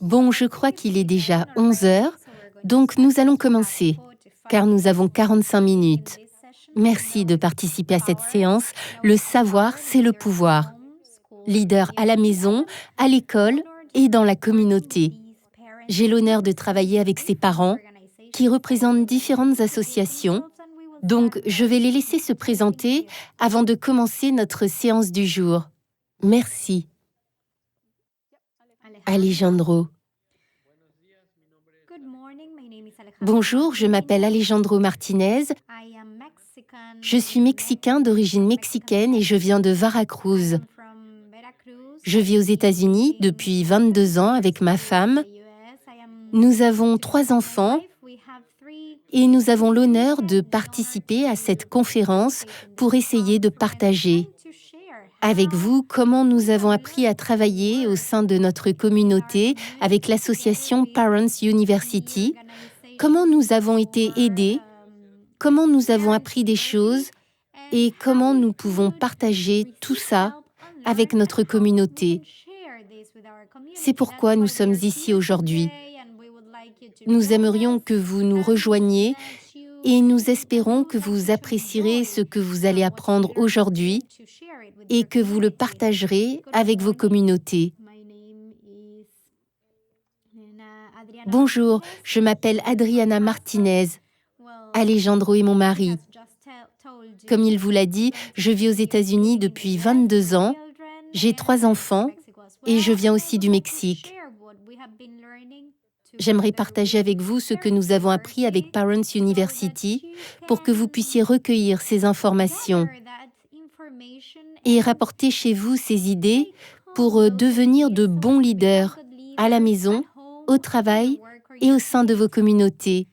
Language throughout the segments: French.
Bon, je crois qu'il est déjà 11 heures, donc nous allons commencer, car nous avons 45 minutes. Merci de participer à cette séance. Le savoir, c'est le pouvoir. Leader à la maison, à l'école et dans la communauté. J'ai l'honneur de travailler avec ces parents qui représentent différentes associations, donc je vais les laisser se présenter avant de commencer notre séance du jour. Merci. Alejandro. Bonjour, je m'appelle Alejandro Martinez. Je suis mexicain d'origine mexicaine et je viens de Veracruz. Je vis aux États-Unis depuis 22 ans avec ma femme. Nous avons 3 enfants et nous avons l'honneur de participer à cette conférence pour essayer de partager avec vous comment nous avons appris à travailler au sein de notre communauté avec l'association Parents University, comment nous avons été aidés, comment nous avons appris des choses et comment nous pouvons partager tout ça avec notre communauté. C'est pourquoi nous sommes ici aujourd'hui. Nous aimerions que vous nous rejoigniez et nous espérons que vous apprécierez ce que vous allez apprendre aujourd'hui et que vous le partagerez avec vos communautés. Bonjour, je m'appelle Adriana Martinez. Alejandro est mon mari. Comme il vous l'a dit, je vis aux États-Unis depuis 22 ans. J'ai 3 enfants et je viens aussi du Mexique. J'aimerais partager avec vous ce que nous avons appris avec Parents University pour que vous puissiez recueillir ces informations et rapporter chez vous ces idées pour devenir de bons leaders à la maison, au travail et au sein de vos communautés.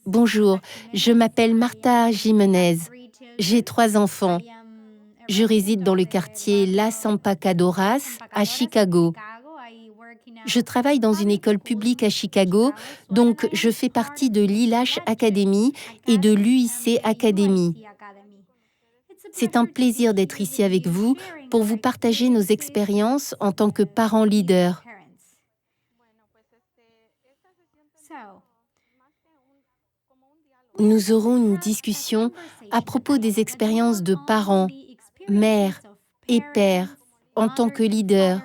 Bonjour, je m'appelle Marta Jiménez. J'ai 3 enfants. Je réside dans le quartier Las Empacadoras à Chicago. Je travaille dans une école publique à Chicago, donc je fais partie de l'ILASH Academy et de l'UIC Academy. C'est un plaisir d'être ici avec vous pour vous partager nos expériences en tant que parents leaders. Nous aurons une discussion à propos des expériences de parents, mères et pères en tant que leaders,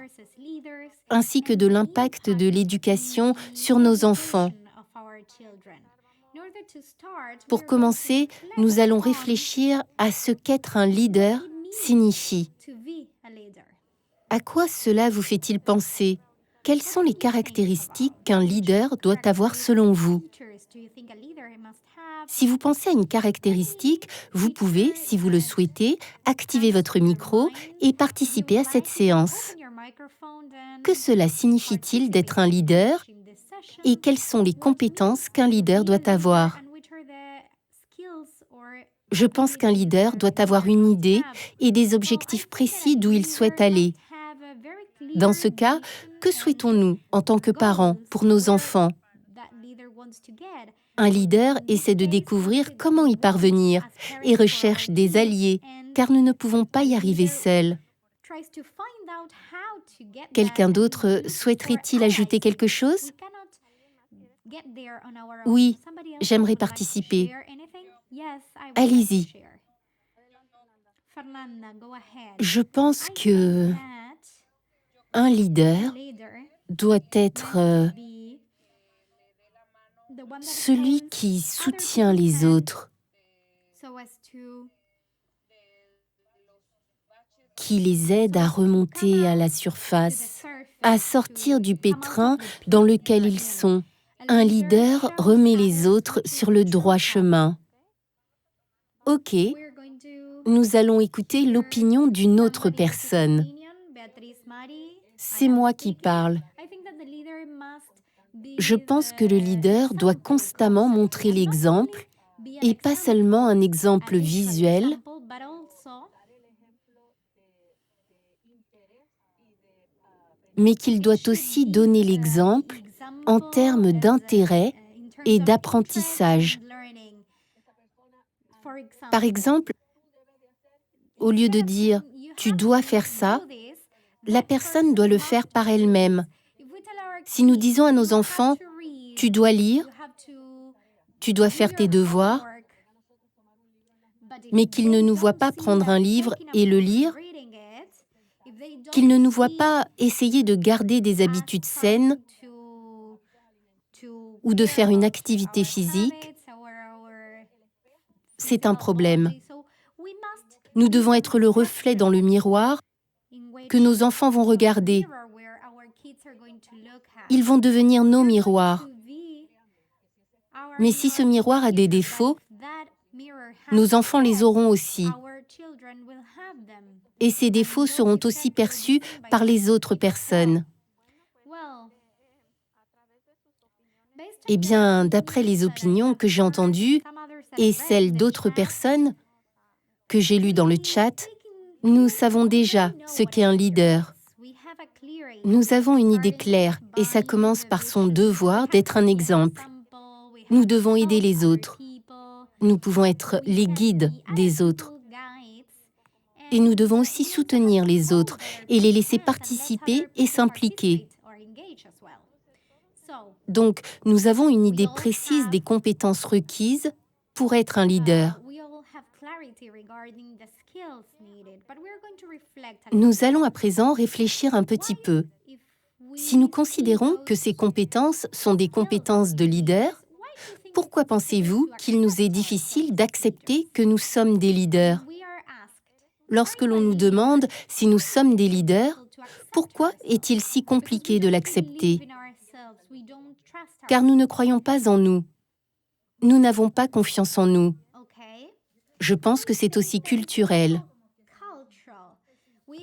ainsi que de l'impact de l'éducation sur nos enfants. Pour commencer, nous allons réfléchir à ce qu'être un leader signifie. À quoi cela vous fait-il penser? Quelles sont les caractéristiques qu'un leader doit avoir selon vous? Si vous pensez à une caractéristique, vous pouvez, si vous le souhaitez, activer votre micro et participer à cette séance. Que cela signifie-t-il d'être un leader et quelles sont les compétences qu'un leader doit avoir? Je pense qu'un leader doit avoir une idée et des objectifs précis d'où il souhaite aller. Dans ce cas, que souhaitons-nous en tant que parents pour nos enfants? Un leader essaie de découvrir comment y parvenir et recherche des alliés, car nous ne pouvons pas y arriver seuls. Quelqu'un d'autre souhaiterait-il ajouter quelque chose? Oui, j'aimerais participer. Allez-y. Je pense que un leader doit être celui qui soutient les autres, qui les aide à remonter à la surface, à sortir du pétrin dans lequel ils sont. Un leader remet les autres sur le droit chemin. Ok, nous allons écouter l'opinion d'une autre personne. C'est moi qui parle. Je pense que le leader doit constamment montrer l'exemple, et pas seulement un exemple visuel, mais qu'il doit aussi donner l'exemple en termes d'intérêt et d'apprentissage. Par exemple, au lieu de dire « tu dois faire ça », la personne doit le faire par elle-même. Si nous disons à nos enfants « tu dois lire »,« tu dois faire tes devoirs », mais qu'ils ne nous voient pas prendre un livre et le lire, qu'ils ne nous voient pas essayer de garder des habitudes saines ou de faire une activité physique, c'est un problème. Nous devons être le reflet dans le miroir que nos enfants vont regarder. Ils vont devenir nos miroirs. Mais si ce miroir a des défauts, nos enfants les auront aussi. Et ces défauts seront aussi perçus par les autres personnes. Eh bien, d'après les opinions que j'ai entendues et celles d'autres personnes que j'ai lues dans le chat, nous savons déjà ce qu'est un leader. Nous avons une idée claire et ça commence par son devoir d'être un exemple. Nous devons aider les autres. Nous pouvons être les guides des autres. Et nous devons aussi soutenir les autres et les laisser participer et s'impliquer. Donc, nous avons une idée précise des compétences requises pour être un leader. Nous allons à présent réfléchir un petit peu. Si nous considérons que ces compétences sont des compétences de leader, pourquoi pensez-vous qu'il nous est difficile d'accepter que nous sommes des leaders? Lorsque l'on nous demande si nous sommes des leaders, pourquoi est-il si compliqué de l'accepter? Car nous ne croyons pas en nous. Nous n'avons pas confiance en nous. Je pense que c'est aussi culturel.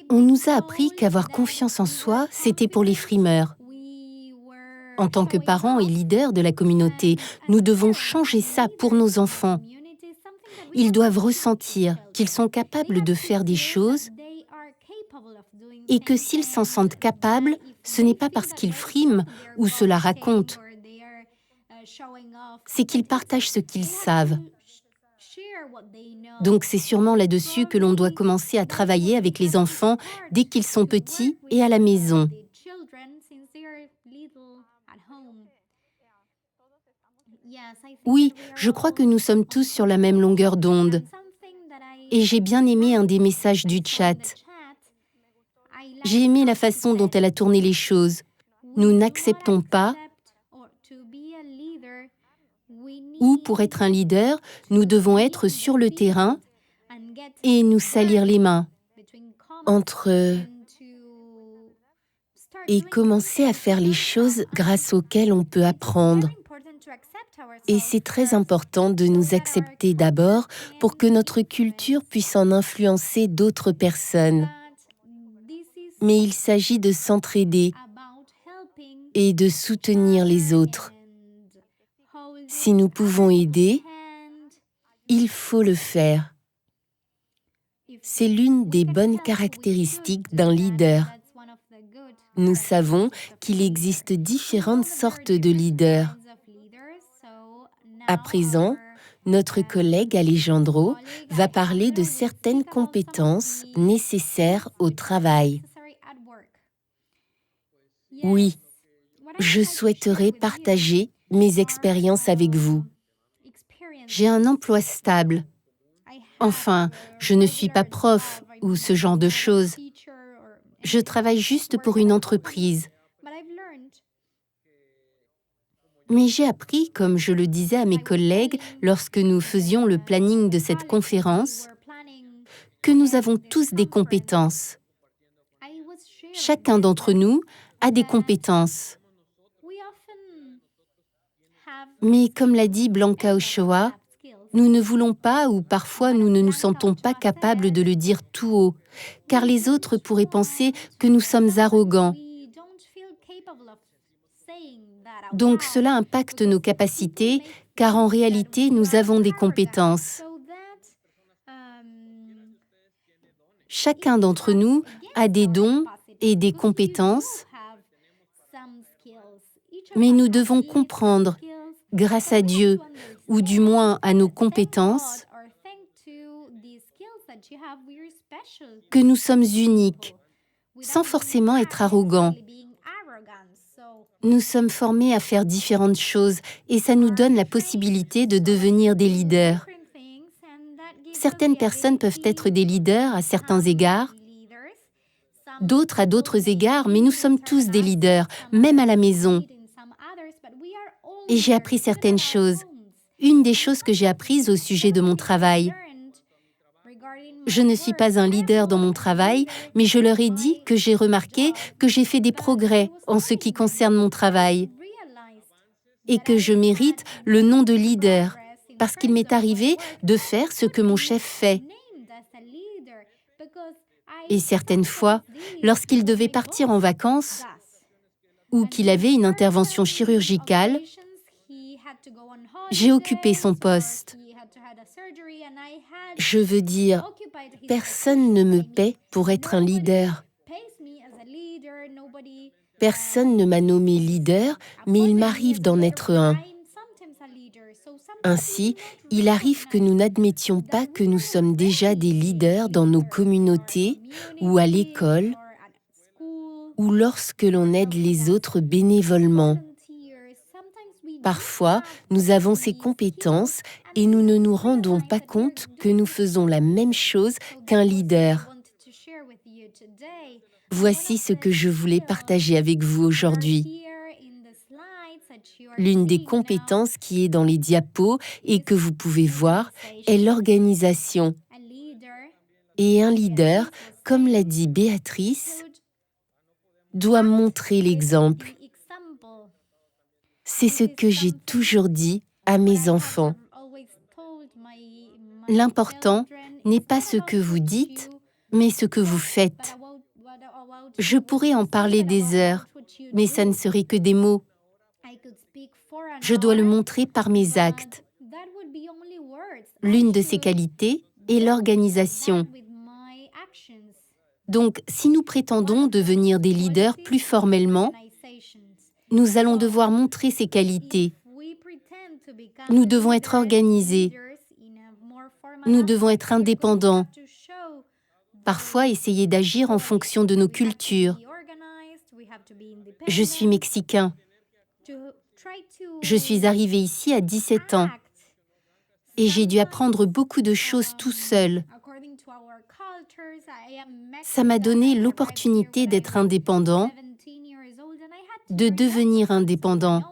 On nous a appris qu'avoir confiance en soi, c'était pour les frimeurs. En tant que parents et leaders de la communauté, nous devons changer ça pour nos enfants. Ils doivent ressentir qu'ils sont capables de faire des choses et que s'ils s'en sentent capables, ce n'est pas parce qu'ils friment ou se la racontent. C'est qu'ils partagent ce qu'ils savent. Donc c'est sûrement là-dessus que l'on doit commencer à travailler avec les enfants dès qu'ils sont petits et à la maison. Oui, je crois que nous sommes tous sur la même longueur d'onde. Et j'ai bien aimé un des messages du chat. J'ai aimé la façon dont elle a tourné les choses. Nous n'acceptons pas, ou pour être un leader, nous devons être sur le terrain et nous salir les mains et commencer à faire les choses grâce auxquelles on peut apprendre. Et c'est très important de nous accepter d'abord pour que notre culture puisse en influencer d'autres personnes. Mais il s'agit de s'entraider et de soutenir les autres. Si nous pouvons aider, il faut le faire. C'est l'une des bonnes caractéristiques d'un leader. Nous savons qu'il existe différentes sortes de leaders. À présent, notre collègue Alejandro va parler de certaines compétences nécessaires au travail. Oui, je souhaiterais partager mes expériences avec vous. J'ai un emploi stable. Enfin, je ne suis pas prof ou ce genre de choses. Je travaille juste pour une entreprise. Mais j'ai appris, comme je le disais à mes collègues lorsque nous faisions le planning de cette conférence, que nous avons tous des compétences. Chacun d'entre nous a des compétences. Mais comme l'a dit Blanca Ochoa, nous ne voulons pas ou parfois nous ne nous sentons pas capables de le dire tout haut, car les autres pourraient penser que nous sommes arrogants. Donc cela impacte nos capacités, car en réalité, nous avons des compétences. Chacun d'entre nous a des dons et des compétences, mais nous devons comprendre, grâce à Dieu, ou du moins à nos compétences, que nous sommes uniques, sans forcément être arrogants. Nous sommes formés à faire différentes choses et ça nous donne la possibilité de devenir des leaders. Certaines personnes peuvent être des leaders à certains égards, d'autres à d'autres égards, mais nous sommes tous des leaders, même à la maison. Et j'ai appris certaines choses. Une des choses que j'ai apprises au sujet de mon travail. Je ne suis pas un leader dans mon travail, mais je leur ai dit que j'ai remarqué que j'ai fait des progrès en ce qui concerne mon travail et que je mérite le nom de leader parce qu'il m'est arrivé de faire ce que mon chef fait. Et certaines fois, lorsqu'il devait partir en vacances ou qu'il avait une intervention chirurgicale, j'ai occupé son poste. Je veux dire, personne ne me paie pour être un leader. Personne ne m'a nommé leader, mais il m'arrive d'en être un. Ainsi, il arrive que nous n'admettions pas que nous sommes déjà des leaders dans nos communautés ou à l'école ou lorsque l'on aide les autres bénévolement. Parfois, nous avons ces compétences et nous ne nous rendons pas compte que nous faisons la même chose qu'un leader. Voici ce que je voulais partager avec vous aujourd'hui. L'une des compétences qui est dans les diapos et que vous pouvez voir est l'organisation. Et un leader, comme l'a dit Béatrice, doit montrer l'exemple. C'est ce que j'ai toujours dit à mes enfants. L'important n'est pas ce que vous dites, mais ce que vous faites. Je pourrais en parler des heures, mais ça ne serait que des mots. Je dois le montrer par mes actes. L'une de ces qualités est l'organisation. Donc, si nous prétendons devenir des leaders plus formellement, nous allons devoir montrer ces qualités. Nous devons être organisés. Nous devons être indépendants. Parfois, essayer d'agir en fonction de nos cultures. Je suis mexicain. Je suis arrivé ici à 17 ans et j'ai dû apprendre beaucoup de choses tout seul. Ça m'a donné l'opportunité d'être indépendant, de devenir indépendant.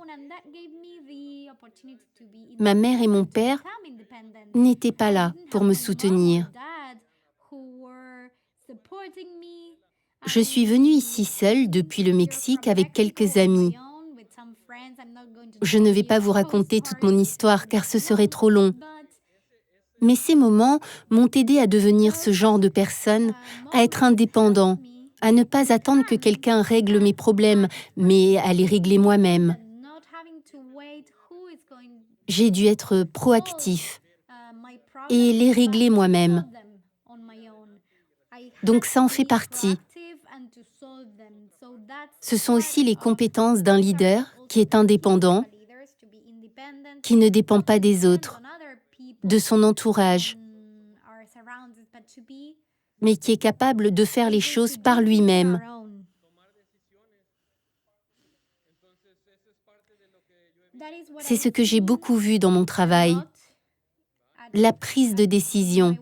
Ma mère et mon père n'étaient pas là pour me soutenir. Je suis venue ici seule depuis le Mexique avec quelques amis. Je ne vais pas vous raconter toute mon histoire car ce serait trop long. Mais ces moments m'ont aidé à devenir ce genre de personne, à être indépendant, à ne pas attendre que quelqu'un règle mes problèmes, mais à les régler moi-même. J'ai dû être proactif et les régler moi-même. Donc ça en fait partie. Ce sont aussi les compétences d'un leader qui est indépendant, qui ne dépend pas des autres, de son entourage, mais qui est capable de faire les choses par lui-même. C'est ce que j'ai beaucoup vu dans mon travail, la prise de décision.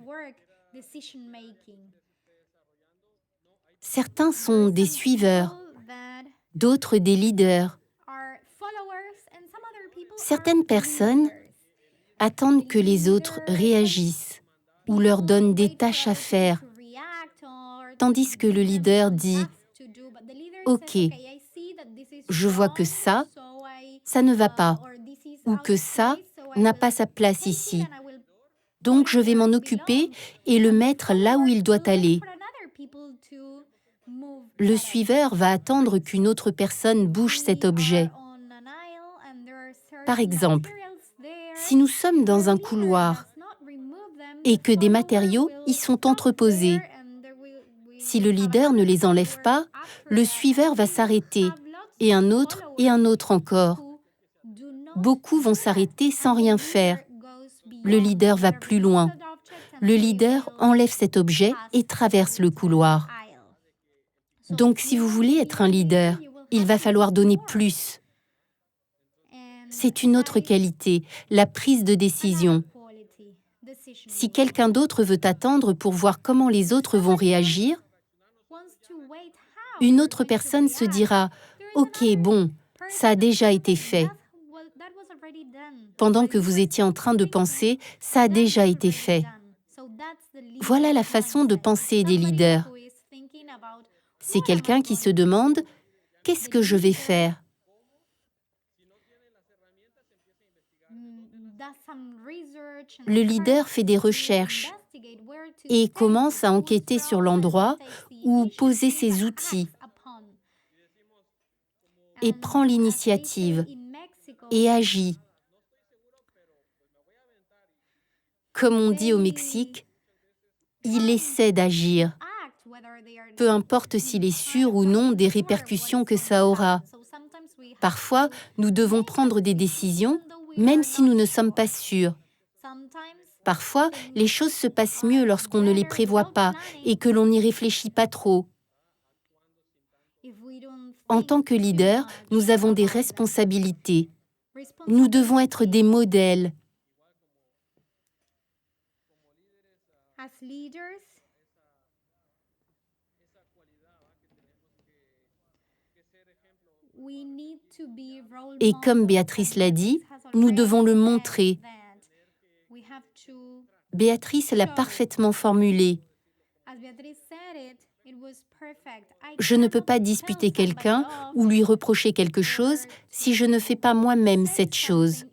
Certains sont des suiveurs, d'autres des leaders. Certaines personnes attendent que les autres réagissent ou leur donnent des tâches à faire, tandis que le leader dit « Ok, je vois que ça ne va pas, ou que ça n'a pas sa place ici. Donc je vais m'en occuper et le mettre là où il doit aller. » Le suiveur va attendre qu'une autre personne bouge cet objet. Par exemple, si nous sommes dans un couloir et que des matériaux y sont entreposés, si le leader ne les enlève pas, le suiveur va s'arrêter, et un autre encore. Beaucoup vont s'arrêter sans rien faire. Le leader va plus loin. le leader enlève cet objet et traverse le couloir. Donc, si vous voulez être un leader, il va falloir donner plus. C'est une autre qualité, la prise de décision. Si quelqu'un d'autre veut attendre pour voir comment les autres vont réagir, une autre personne se dira « Ok, bon, ça a déjà été fait. » Pendant que vous étiez en train de penser, ça a déjà été fait. Voilà la façon de penser des leaders. C'est quelqu'un qui se demande « Qu'est-ce que je vais faire ?» Le leader fait des recherches et commence à enquêter sur l'endroit où poser ses outils et prend l'initiative et agit. Comme on dit au Mexique, il essaie d'agir, peu importe s'il est sûr ou non des répercussions que ça aura. Parfois, nous devons prendre des décisions, même si nous ne sommes pas sûrs. Parfois, les choses se passent mieux lorsqu'on ne les prévoit pas et que l'on n'y réfléchit pas trop. En tant que leader, nous avons des responsabilités. Nous devons être des modèles. Et comme Béatrice l'a dit, nous devons le montrer. Béatrice l'a parfaitement formulé. Je ne peux pas disputer quelqu'un ou lui reprocher quelque chose si je ne fais pas moi-même cette chose.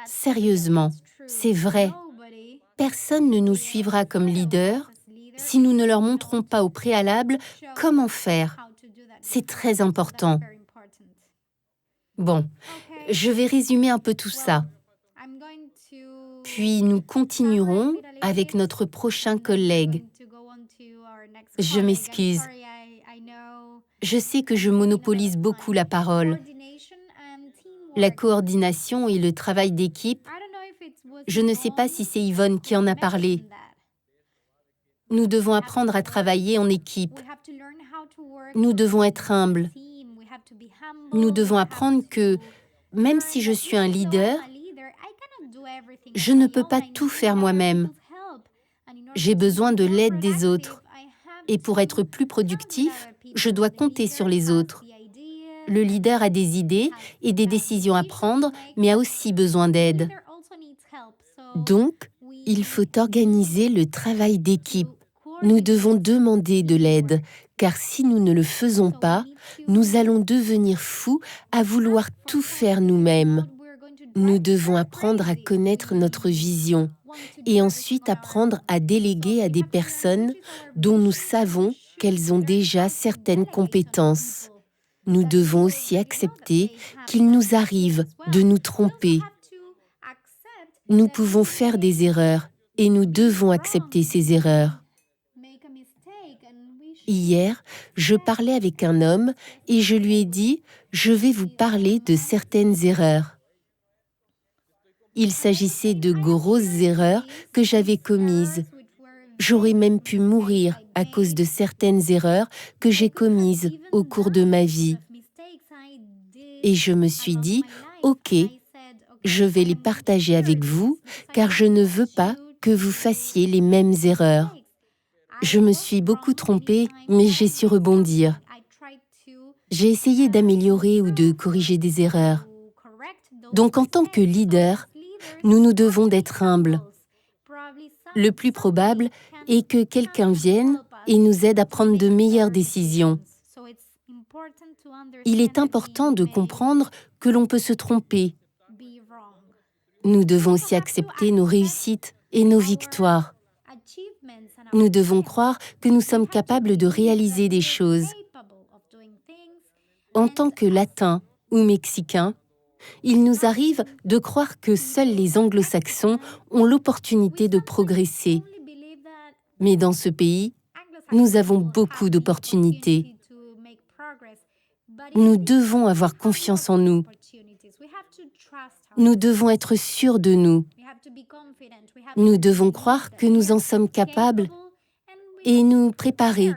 Sérieusement, c'est vrai. Personne ne nous suivra comme leader si nous ne leur montrons pas au préalable comment faire. C'est très important. Bon, je vais résumer un peu tout ça. Puis nous continuerons avec notre prochain collègue. Je m'excuse. Je sais que je monopolise beaucoup la parole. La coordination et le travail d'équipe, je ne sais pas si c'est Yvonne qui en a parlé. Nous devons apprendre à travailler en équipe. Nous devons être humbles. Nous devons apprendre que, même si je suis un leader, je ne peux pas tout faire moi-même. J'ai besoin de l'aide des autres. Et pour être plus productif, je dois compter sur les autres. Le leader a des idées et des décisions à prendre, mais a aussi besoin d'aide. Donc, il faut organiser le travail d'équipe. Nous devons demander de l'aide, car si nous ne le faisons pas, nous allons devenir fous à vouloir tout faire nous-mêmes. Nous devons apprendre à connaître notre vision et ensuite apprendre à déléguer à des personnes dont nous savons qu'elles ont déjà certaines compétences. Nous devons aussi accepter qu'il nous arrive de nous tromper. Nous pouvons faire des erreurs et nous devons accepter ces erreurs. Hier, je parlais avec un homme et je lui ai dit « Je vais vous parler de certaines erreurs ». Il s'agissait de grosses erreurs que j'avais commises. J'aurais même pu mourir à cause de certaines erreurs que j'ai commises au cours de ma vie. Et je me suis dit « Ok, je vais les partager avec vous, car je ne veux pas que vous fassiez les mêmes erreurs. » Je me suis beaucoup trompée, mais j'ai su rebondir. J'ai essayé d'améliorer ou de corriger des erreurs. Donc, en tant que leader, nous nous devons d'être humbles. Le plus probable est que quelqu'un vienne et nous aide à prendre de meilleures décisions. Il est important de comprendre que l'on peut se tromper. Nous devons aussi accepter nos réussites et nos victoires. Nous devons croire que nous sommes capables de réaliser des choses. En tant que Latins ou Mexicains, il nous arrive de croire que seuls les Anglo-Saxons ont l'opportunité de progresser. Mais dans ce pays, nous avons beaucoup d'opportunités. Nous devons avoir confiance en nous. Nous devons être sûrs de nous. Nous devons croire que nous en sommes capables et nous préparer,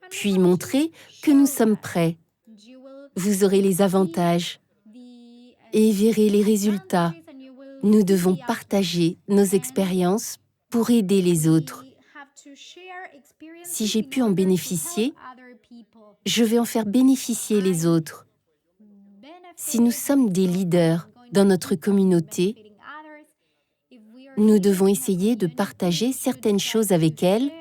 puis montrer que nous sommes prêts. Vous aurez les avantages et verrez les résultats. Nous devons partager nos expériences pour aider les autres. Si j'ai pu en bénéficier, je vais en faire bénéficier les autres. Si nous sommes des leaders dans notre communauté, nous devons essayer de partager certaines choses avec elles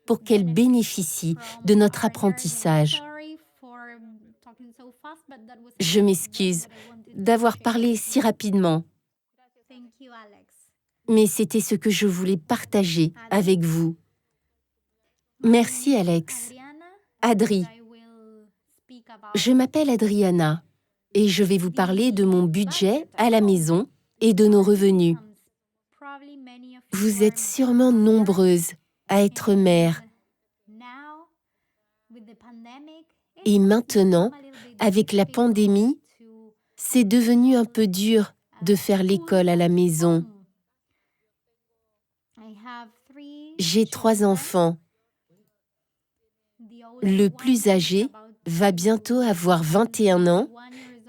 pour qu'elles bénéficient de notre apprentissage. Je m'excuse d'avoir parlé si rapidement, mais c'était ce que je voulais partager avec vous. Merci Alex. Adri. Je m'appelle Adriana et je vais vous parler de mon budget à la maison et de nos revenus. Vous êtes sûrement nombreuses à être mères. Et maintenant, avec la pandémie, c'est devenu un peu dur de faire l'école à la maison. J'ai 3 enfants. Le plus âgé va bientôt avoir 21 ans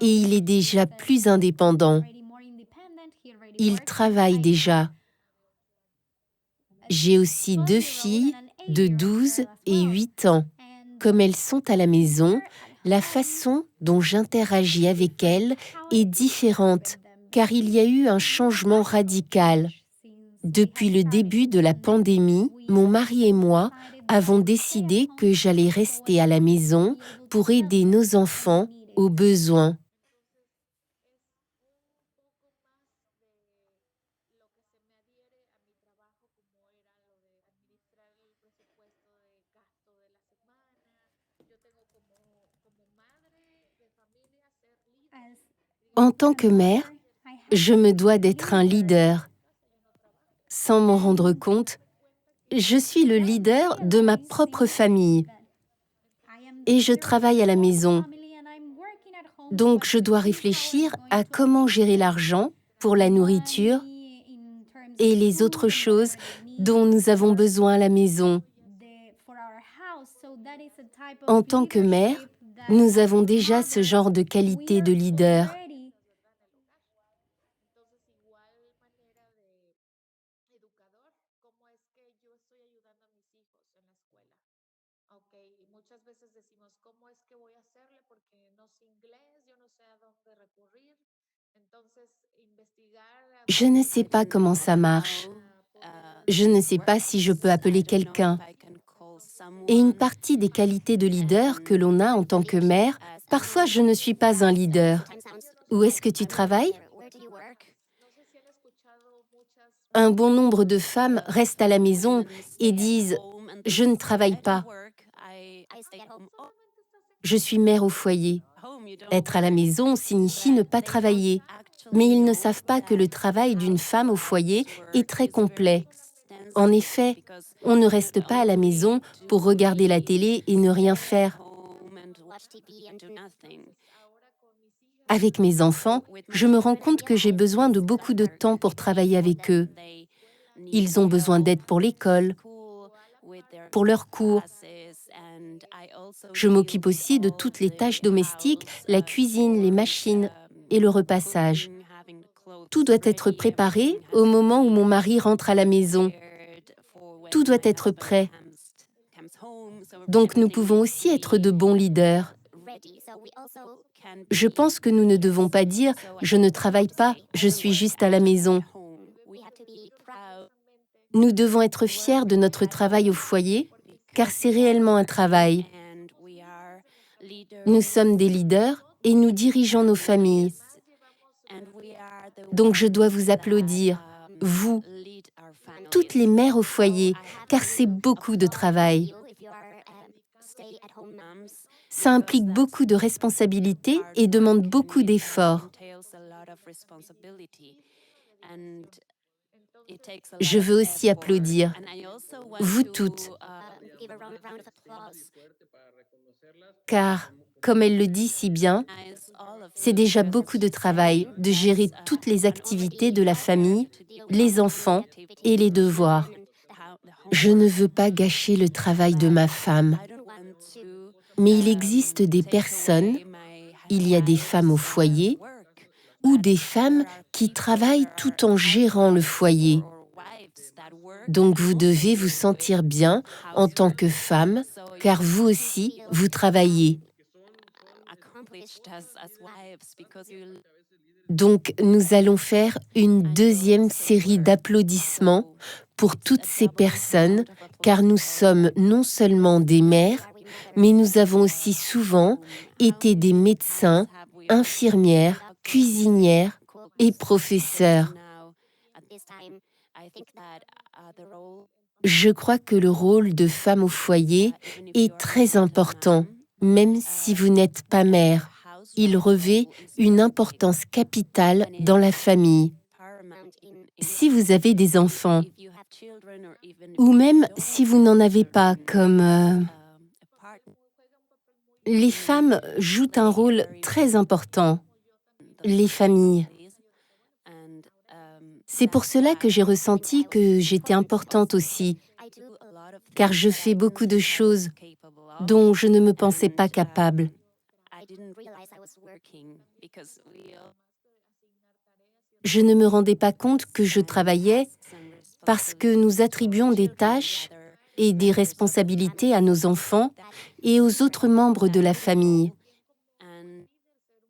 et il est déjà plus indépendant. Il travaille déjà. J'ai aussi 2 filles de 12 et 8 ans. Comme elles sont à la maison, la façon dont j'interagis avec elles est différente, car il y a eu un changement radical. Depuis le début de la pandémie, mon mari et moi avons décidé que j'allais rester à la maison pour aider nos enfants aux besoins. En tant que mère, je me dois d'être un leader. Sans m'en rendre compte, je suis le leader de ma propre famille. Et je travaille à la maison. Donc je dois réfléchir à comment gérer l'argent pour la nourriture et les autres choses dont nous avons besoin à la maison. En tant que mère, nous avons déjà ce genre de qualité de leader. Je ne sais pas comment ça marche. Je ne sais pas si je peux appeler quelqu'un. Et une partie des qualités de leader que l'on a en tant que mère, parfois je ne suis pas un leader. Où est-ce que tu travailles? Un bon nombre de femmes restent à la maison et disent « Je ne travaille pas, je suis mère au foyer ». Être à la maison signifie ne pas travailler. Mais ils ne savent pas que le travail d'une femme au foyer est très complet. En effet, on ne reste pas à la maison pour regarder la télé et ne rien faire. Avec mes enfants, je me rends compte que j'ai besoin de beaucoup de temps pour travailler avec eux. Ils ont besoin d'aide pour l'école, pour leurs cours. Je m'occupe aussi de toutes les tâches domestiques, la cuisine, les machines et le repassage. Tout doit être préparé au moment où mon mari rentre à la maison. Tout doit être prêt. Donc nous pouvons aussi être de bons leaders. Je pense que nous ne devons pas dire « je ne travaille pas, je suis juste à la maison ». Nous devons être fiers de notre travail au foyer, car c'est réellement un travail. Nous sommes des leaders et nous dirigeons nos familles. Donc je dois vous applaudir, vous, toutes les mères au foyer, car c'est beaucoup de travail. Ça implique beaucoup de responsabilités et demande beaucoup d'efforts. Je veux aussi applaudir, vous toutes, car, comme elle le dit si bien, c'est déjà beaucoup de travail de gérer toutes les activités de la famille, les enfants et les devoirs. Je ne veux pas gâcher le travail de ma femme, mais il existe des personnes, il y a des femmes au foyer, ou des femmes qui travaillent tout en gérant le foyer. Donc vous devez vous sentir bien en tant que femme, car vous aussi, vous travaillez. Donc nous allons faire une deuxième série d'applaudissements pour toutes ces personnes, car nous sommes non seulement des mères, mais nous avons aussi souvent été des médecins, infirmières, cuisinières et professeurs. Je crois que le rôle de femme au foyer est très important, même si vous n'êtes pas mère. Il revêt une importance capitale dans la famille. Si vous avez des enfants, ou même si vous n'en avez pas, comme les femmes jouent un rôle très important, les familles. C'est pour cela que j'ai ressenti que j'étais importante aussi, car je fais beaucoup de choses dont je ne me pensais pas capable. Je ne me rendais pas compte que je travaillais parce que nous attribuons des tâches et des responsabilités à nos enfants et aux autres membres de la famille.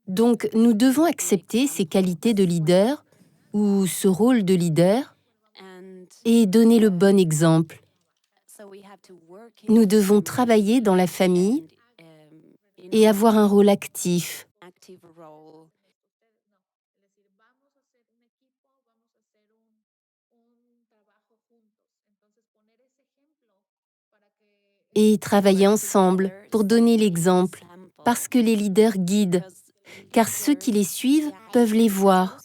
Donc, nous devons accepter ces qualités de leader ou ce rôle de leader et donner le bon exemple. Nous devons travailler dans la famille et avoir un rôle actif. Et travailler ensemble pour donner l'exemple, parce que les leaders guident, car ceux qui les suivent peuvent les voir.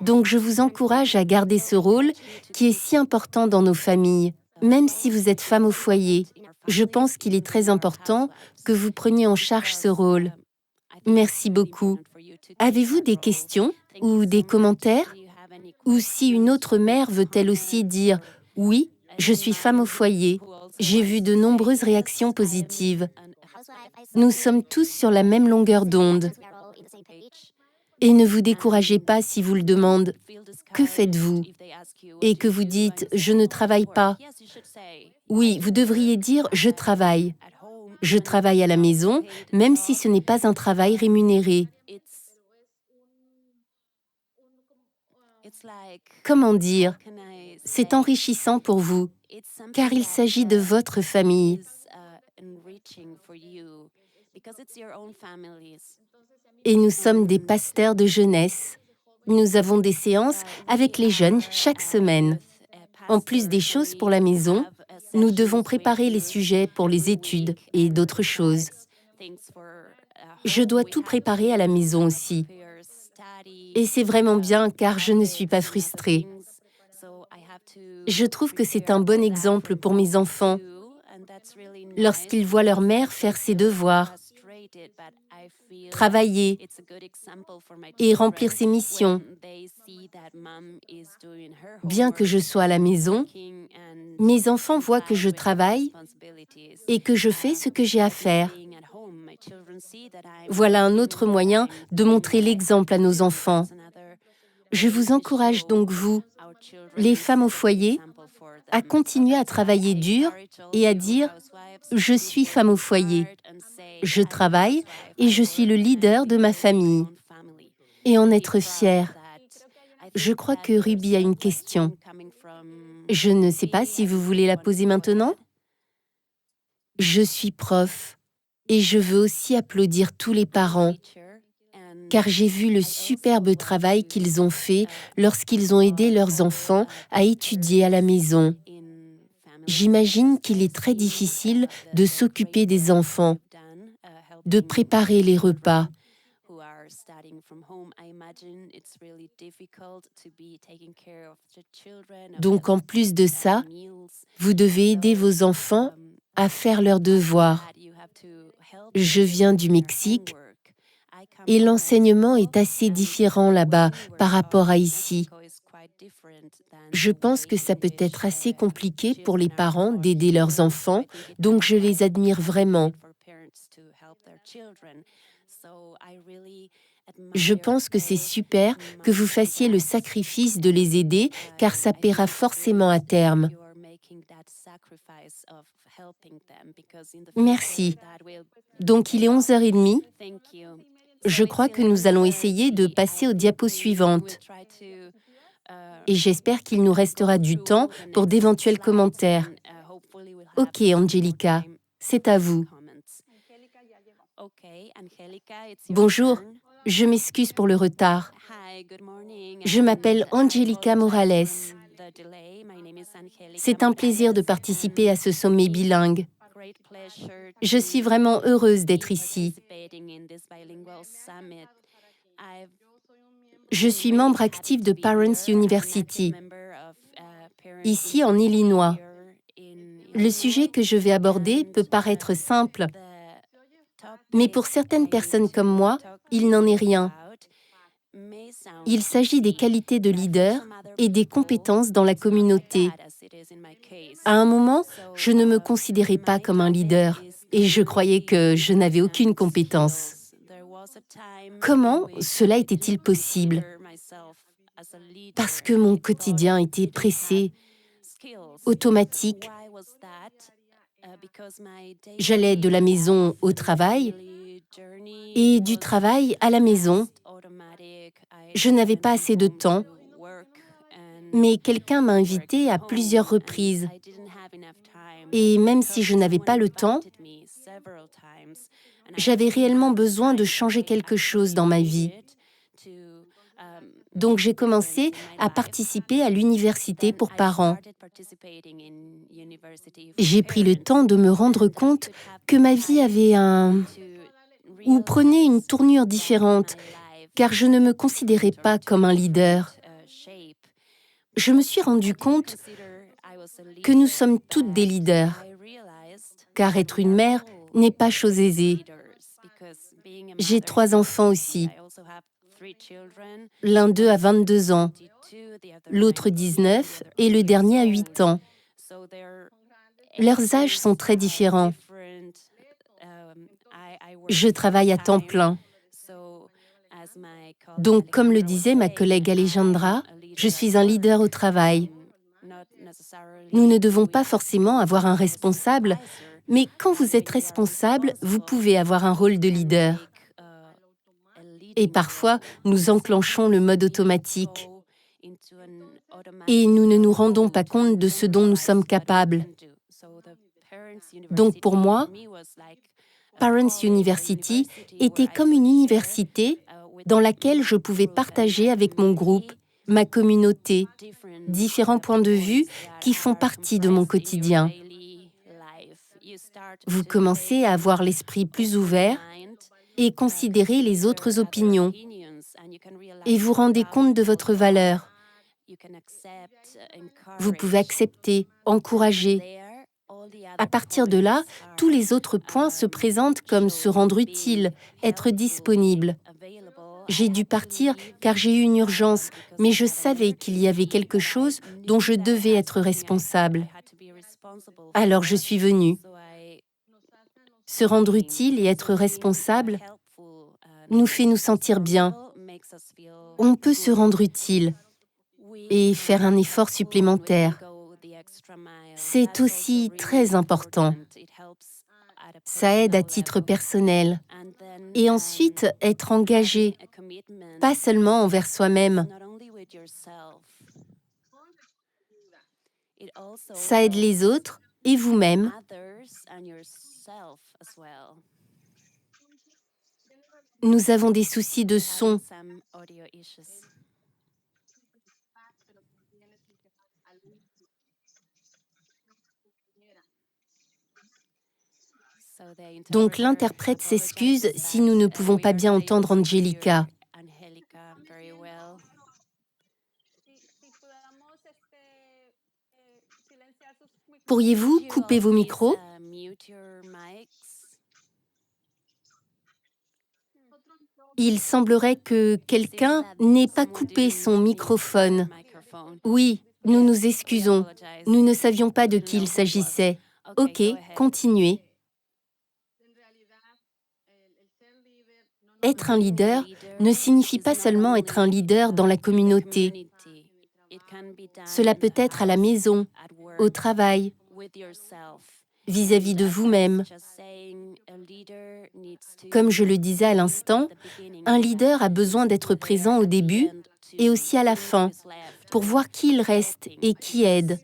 Donc je vous encourage à garder ce rôle qui est si important dans nos familles. Même si vous êtes femme au foyer, je pense qu'il est très important que vous preniez en charge ce rôle. Merci beaucoup. Avez-vous des questions ou des commentaires? Ou si une autre mère veut elle aussi dire « Oui, je suis femme au foyer », j'ai vu de nombreuses réactions positives. Nous sommes tous sur la même longueur d'onde. Et ne vous découragez pas si vous le demandent « Que faites-vous » et que vous dites « Je ne travaille pas ». Oui, vous devriez dire « Je travaille ». Je travaille à la maison, même si ce n'est pas un travail rémunéré. Comment dire? C'est enrichissant pour vous, car il s'agit de votre famille. Et nous sommes des pasteurs de jeunesse. Nous avons des séances avec les jeunes chaque semaine. En plus des choses pour la maison, nous devons préparer les sujets pour les études et d'autres choses. Je dois tout préparer à la maison aussi. Et c'est vraiment bien car je ne suis pas frustrée. Je trouve que c'est un bon exemple pour mes enfants lorsqu'ils voient leur mère faire ses devoirs, travailler et remplir ses missions. Bien que je sois à la maison, mes enfants voient que je travaille et que je fais ce que j'ai à faire. Voilà un autre moyen de montrer l'exemple à nos enfants. Je vous encourage donc, vous, les femmes au foyer, à continuer à travailler dur et à dire « Je suis femme au foyer, je travaille et je suis le leader de ma famille » et en être fière. Je crois que Ruby a une question. Je ne sais pas si vous voulez la poser maintenant. Je suis prof et je veux aussi applaudir tous les parents, car j'ai vu le superbe travail qu'ils ont fait lorsqu'ils ont aidé leurs enfants à étudier à la maison. J'imagine qu'il est très difficile de s'occuper des enfants, de préparer les repas. Donc en plus de ça, vous devez aider vos enfants à faire leurs devoirs. Je viens du Mexique et l'enseignement est assez différent là-bas par rapport à ici. Je pense que ça peut être assez compliqué pour les parents d'aider leurs enfants, donc je les admire vraiment. Je pense que c'est super que vous fassiez le sacrifice de les aider, car ça paiera forcément à terme. Merci. Donc il est 11h30. Je crois que nous allons essayer de passer aux diapos suivantes. Et j'espère qu'il nous restera du temps pour d'éventuels commentaires. Ok, Angelica, c'est à vous. Bonjour, je m'excuse pour le retard. Je m'appelle Angelica Morales. C'est un plaisir de participer à ce sommet bilingue. Je suis vraiment heureuse d'être ici. Je suis membre actif de Parents University, ici en Illinois. Le sujet que je vais aborder peut paraître simple, mais pour certaines personnes comme moi, il n'en est rien. Il s'agit des qualités de leader et des compétences dans la communauté. À un moment, je ne me considérais pas comme un leader et je croyais que je n'avais aucune compétence. Comment cela était-il possible? Parce que mon quotidien était pressé, automatique. J'allais de la maison au travail et du travail à la maison. Je n'avais pas assez de temps, mais quelqu'un m'a invité à plusieurs reprises. Et même si je n'avais pas le temps, j'avais réellement besoin de changer quelque chose dans ma vie. Donc j'ai commencé à participer à l'université pour parents. J'ai pris le temps de me rendre compte que ma vie avait ou prenait une tournure différente, car je ne me considérais pas comme un leader. Je me suis rendu compte que nous sommes toutes des leaders, car être une mère n'est pas chose aisée. J'ai 3 enfants aussi. L'un d'eux a 22 ans, l'autre 19 et le dernier a 8 ans. Leurs âges sont très différents. Je travaille à temps plein. Donc, comme le disait ma collègue Alejandra, je suis un leader au travail. Nous ne devons pas forcément avoir un responsable, mais quand vous êtes responsable, vous pouvez avoir un rôle de leader. Et parfois, nous enclenchons le mode automatique. Et nous ne nous rendons pas compte de ce dont nous sommes capables. Donc pour moi, Parents University était comme une université dans laquelle je pouvais partager avec mon groupe, ma communauté, différents points de vue qui font partie de mon quotidien. Vous commencez à avoir l'esprit plus ouvert et considérer les autres opinions. Et vous rendez compte de votre valeur. Vous pouvez accepter, encourager. À partir de là, tous les autres points se présentent comme se rendre utile, être disponible. J'ai dû partir car j'ai eu une urgence, mais je savais qu'il y avait quelque chose dont je devais être responsable. Alors je suis venue. Se rendre utile et être responsable nous fait nous sentir bien. On peut se rendre utile et faire un effort supplémentaire. C'est aussi très important. Ça aide à titre personnel. Et ensuite, être engagé, pas seulement envers soi-même. Ça aide les autres et vous-même. Nous avons des soucis de son. Donc l'interprète s'excuse si nous ne pouvons pas bien entendre Angelica. Pourriez-vous couper vos micros? Il semblerait que quelqu'un n'ait pas coupé son microphone. Oui, nous nous excusons. Nous ne savions pas de qui il s'agissait. Ok, continuez. Être un leader ne signifie pas seulement être un leader dans la communauté. Cela peut être à la maison, au travail, vis-à-vis de vous-même. Comme je le disais à l'instant, un leader a besoin d'être présent au début et aussi à la fin, pour voir qui il reste et qui aide.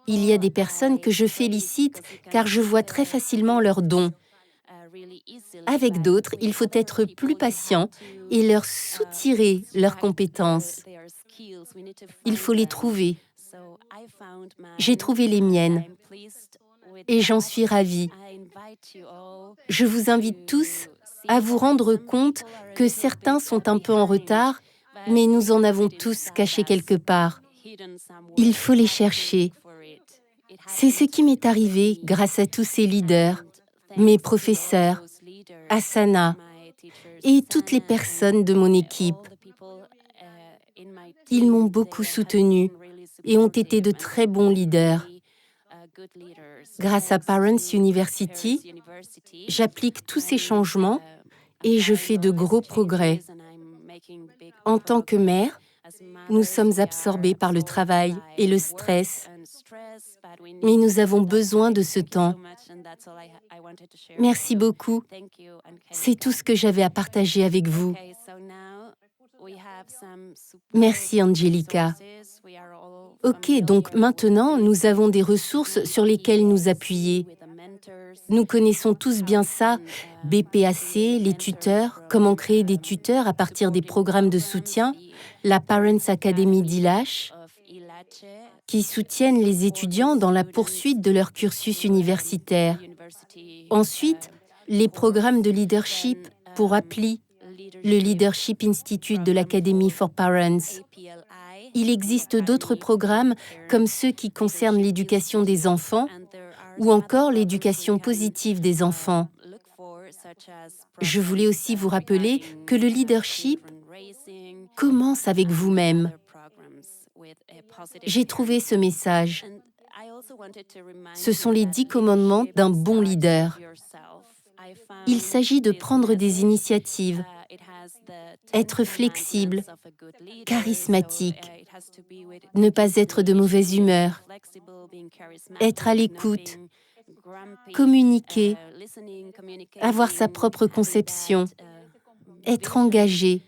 Il y a des personnes que je félicite car je vois très facilement leurs dons. Avec d'autres, il faut être plus patient et leur soutirer leurs compétences. Il faut les trouver. J'ai trouvé les miennes et j'en suis ravie. Je vous invite tous à vous rendre compte que certains sont un peu en retard, mais nous en avons tous caché quelque part. Il faut les chercher. C'est ce qui m'est arrivé grâce à tous ces leaders, mes professeurs, Asana et toutes les personnes de mon équipe. Ils m'ont beaucoup soutenu et ont été de très bons leaders. Grâce à Parents University, j'applique tous ces changements et je fais de gros progrès. En tant que mère, nous sommes absorbés par le travail et le stress, mais nous avons besoin de ce temps. Merci beaucoup. C'est tout ce que j'avais à partager avec vous. Merci, Angelica. Ok, donc maintenant, nous avons des ressources sur lesquelles nous appuyer. Nous connaissons tous bien ça, BPAC, les tuteurs, comment créer des tuteurs à partir des programmes de soutien, la Parents Academy d'ILACH, qui soutiennent les étudiants dans la poursuite de leur cursus universitaire. Ensuite, les programmes de leadership pour APLI, le Leadership Institute de l'Academy for Parents. Il existe d'autres programmes comme ceux qui concernent l'éducation des enfants ou encore l'éducation positive des enfants. Je voulais aussi vous rappeler que le leadership commence avec vous-même. J'ai trouvé ce message. Ce sont les 10 commandements d'un bon leader. Il s'agit de prendre des initiatives, être flexible, charismatique, ne pas être de mauvaise humeur, être à l'écoute, communiquer, avoir sa propre conception, être engagé.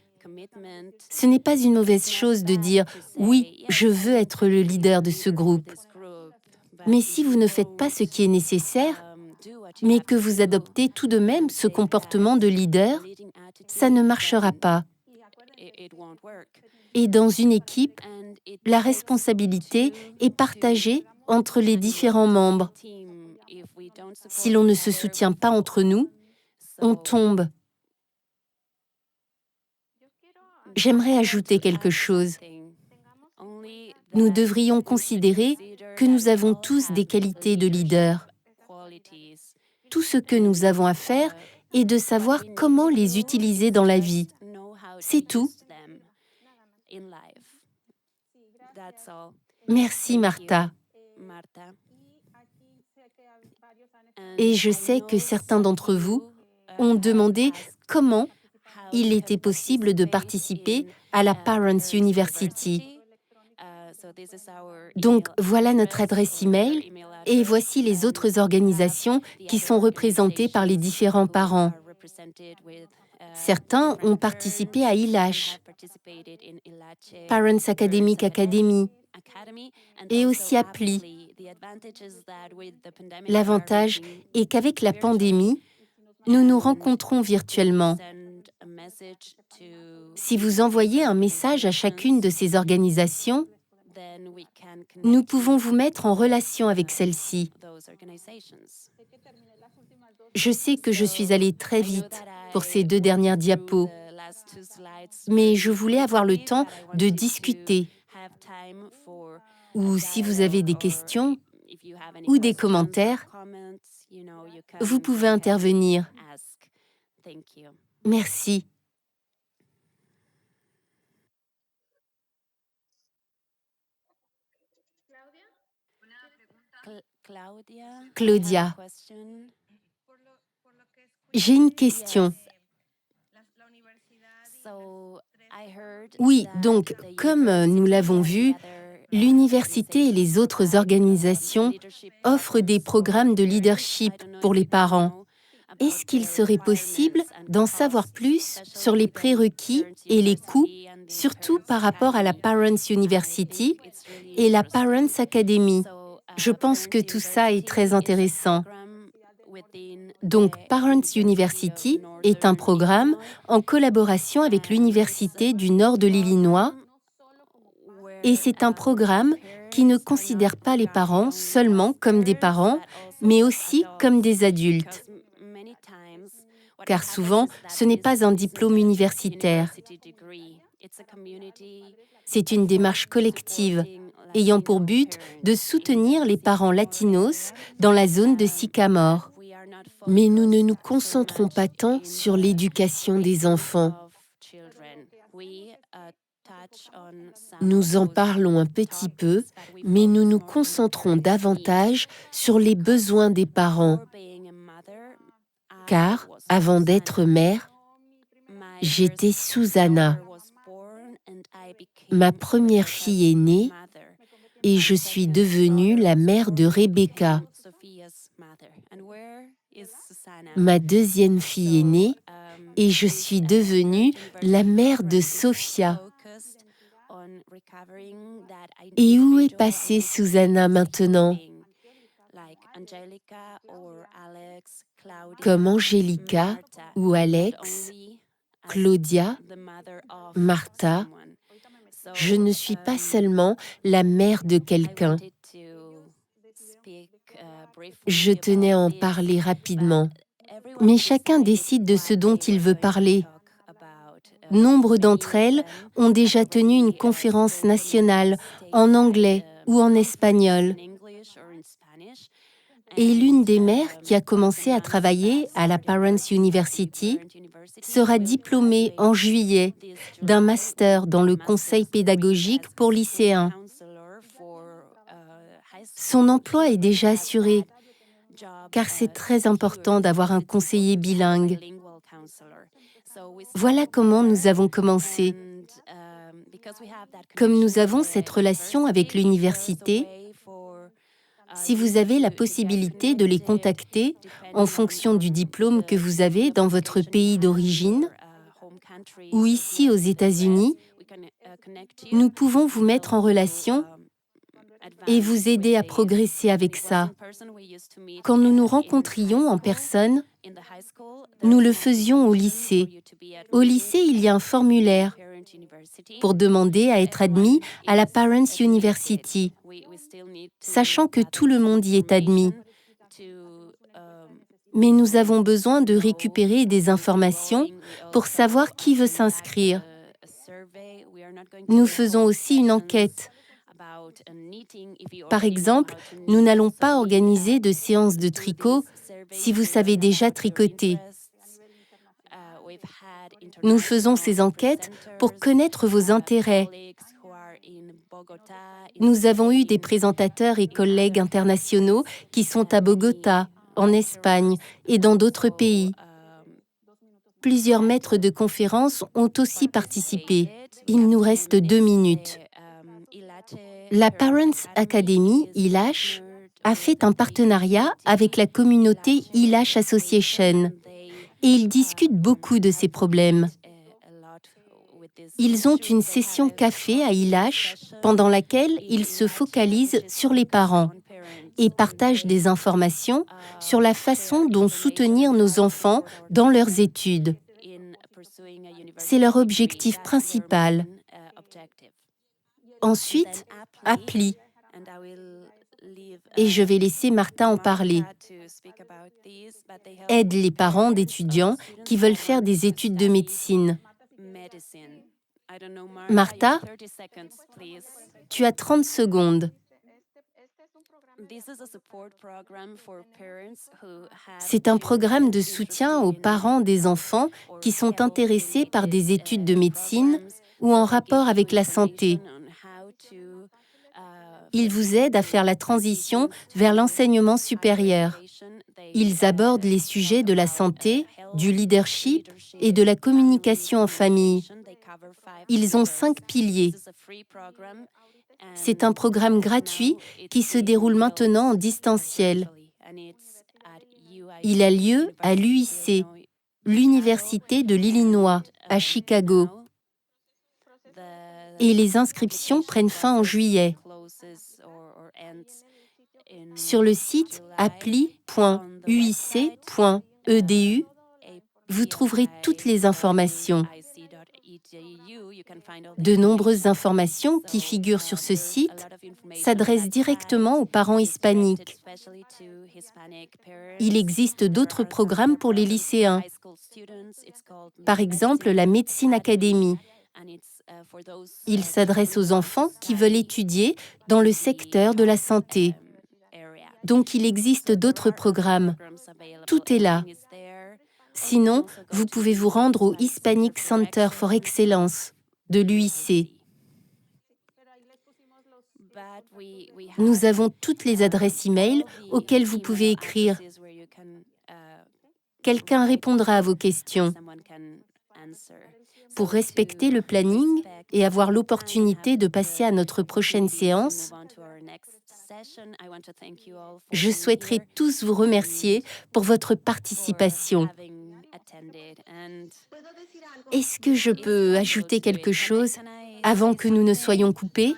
Ce n'est pas une mauvaise chose de dire « oui, je veux être le leader de ce groupe ». Mais si vous ne faites pas ce qui est nécessaire, mais que vous adoptez tout de même ce comportement de leader, ça ne marchera pas. Et dans une équipe, la responsabilité est partagée entre les différents membres. Si l'on ne se soutient pas entre nous, on tombe. J'aimerais ajouter quelque chose. Nous devrions considérer que nous avons tous des qualités de leader. Tout ce que nous avons à faire est de savoir comment les utiliser dans la vie. C'est tout. Merci, Martha. Et je sais que certains d'entre vous ont demandé comment il était possible de participer à la Parents University. Donc, voilà notre adresse e-mail et voici les autres organisations qui sont représentées par les différents parents. Certains ont participé à ILACH, Parents Academic Academy, et aussi à PLI. L'avantage est qu'avec la pandémie, nous nous rencontrons virtuellement. Si vous envoyez un message à chacune de ces organisations, nous pouvons vous mettre en relation avec celle-ci. Je sais que je suis allée très vite pour ces 2 dernières diapos, mais je voulais avoir le temps de discuter Ou si vous avez des questions ou des commentaires, vous pouvez intervenir. Merci. Claudia, j'ai une question. Oui, donc, comme nous l'avons vu, l'université et les autres organisations offrent des programmes de leadership pour les parents. Est-ce qu'il serait possible d'en savoir plus sur les prérequis et les coûts, surtout par rapport à la Parents University et la Parents Academy? Je pense que tout ça est très intéressant. Donc, Parents University est un programme en collaboration avec l'Université du Nord de l'Illinois et c'est un programme qui ne considère pas les parents seulement comme des parents, mais aussi comme des adultes. Car souvent, ce n'est pas un diplôme universitaire. C'est une démarche collective ayant pour but de soutenir les parents latinos dans la zone de Sycamore. Mais nous ne nous concentrons pas tant sur l'éducation des enfants. Nous en parlons un petit peu, mais nous nous concentrons davantage sur les besoins des parents. Car, avant d'être mère, j'étais Susanna. Ma première fille est née et je suis devenue la mère de Rebecca. Ma deuxième fille est née et je suis devenue la mère de Sophia. Et où est passée Susanna maintenant? Comme Angelica ou Alex, Claudia, Martha, je ne suis pas seulement la mère de quelqu'un. Je tenais à en parler rapidement, mais chacun décide de ce dont il veut parler. Nombre d'entre elles ont déjà tenu une conférence nationale en anglais ou en espagnol. Et l'une des mères qui a commencé à travailler à la Parents University sera diplômée en juillet d'un master dans le conseil pédagogique pour lycéens. Son emploi est déjà assuré, car c'est très important d'avoir un conseiller bilingue. Voilà comment nous avons commencé. Comme nous avons cette relation avec l'université, si vous avez la possibilité de les contacter en fonction du diplôme que vous avez dans votre pays d'origine ou ici aux États-Unis, nous pouvons vous mettre en relation et vous aider à progresser avec ça. Quand nous nous rencontrions en personne, nous le faisions au lycée. Au lycée, il y a un formulaire pour demander à être admis à la Parents University, sachant que tout le monde y est admis. Mais nous avons besoin de récupérer des informations pour savoir qui veut s'inscrire. Nous faisons aussi une enquête. Par exemple, nous n'allons pas organiser de séances de tricot si vous savez déjà tricoter. Nous faisons ces enquêtes pour connaître vos intérêts. Nous avons eu des présentateurs et collègues internationaux qui sont à Bogota, en Espagne et dans d'autres pays. Plusieurs maîtres de conférences ont aussi participé. Il nous reste 2 minutes. La Parents Academy, ILACH, a fait un partenariat avec la communauté ILACH Association et ils discutent beaucoup de ces problèmes. Ils ont une session café à ILACH pendant laquelle ils se focalisent sur les parents et partagent des informations sur la façon dont soutenir nos enfants dans leurs études. C'est leur objectif principal. Ensuite, Appli. Et je vais laisser Martha en parler. Aide les parents d'étudiants qui veulent faire des études de médecine. Martha, tu as 30 secondes. C'est un programme de soutien aux parents des enfants qui sont intéressés par des études de médecine ou en rapport avec la santé. Ils vous aident à faire la transition vers l'enseignement supérieur. Ils abordent les sujets de la santé, du leadership et de la communication en famille. Ils ont 5 piliers. C'est un programme gratuit qui se déroule maintenant en distanciel. Il a lieu à l'UIC, l'Université de l'Illinois, à Chicago. Et les inscriptions prennent fin en juillet. Sur le site appli.uic.edu, vous trouverez toutes les informations. De nombreuses informations qui figurent sur ce site s'adressent directement aux parents hispaniques. Il existe d'autres programmes pour les lycéens. Par exemple, la Médecine Academy. Il s'adresse aux enfants qui veulent étudier dans le secteur de la santé. Donc, il existe d'autres programmes. Tout est là. Sinon, vous pouvez vous rendre au Hispanic Center for Excellence de l'UIC. Nous avons toutes les adresses e-mail auxquelles vous pouvez écrire. Quelqu'un répondra à vos questions. Pour respecter le planning et avoir l'opportunité de passer à notre prochaine séance, je souhaiterais tous vous remercier pour votre participation. Est-ce que je peux ajouter quelque chose avant que nous ne soyons coupés?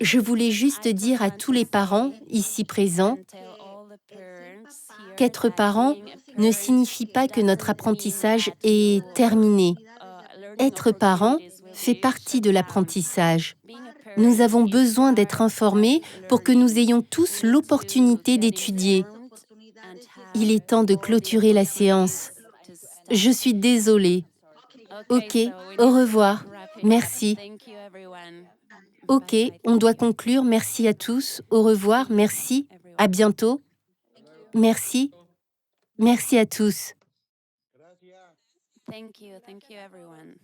Je voulais juste dire à tous les parents ici présents qu'être parent ne signifie pas que notre apprentissage est terminé. Être parent fait partie de l'apprentissage. Nous avons besoin d'être informés pour que nous ayons tous l'opportunité d'étudier. Il est temps de clôturer la séance. Je suis désolée. Ok, au revoir. Merci. Ok, on doit conclure. Merci à tous. Au revoir. Merci. À bientôt. Merci. Merci à tous. Thank you everyone.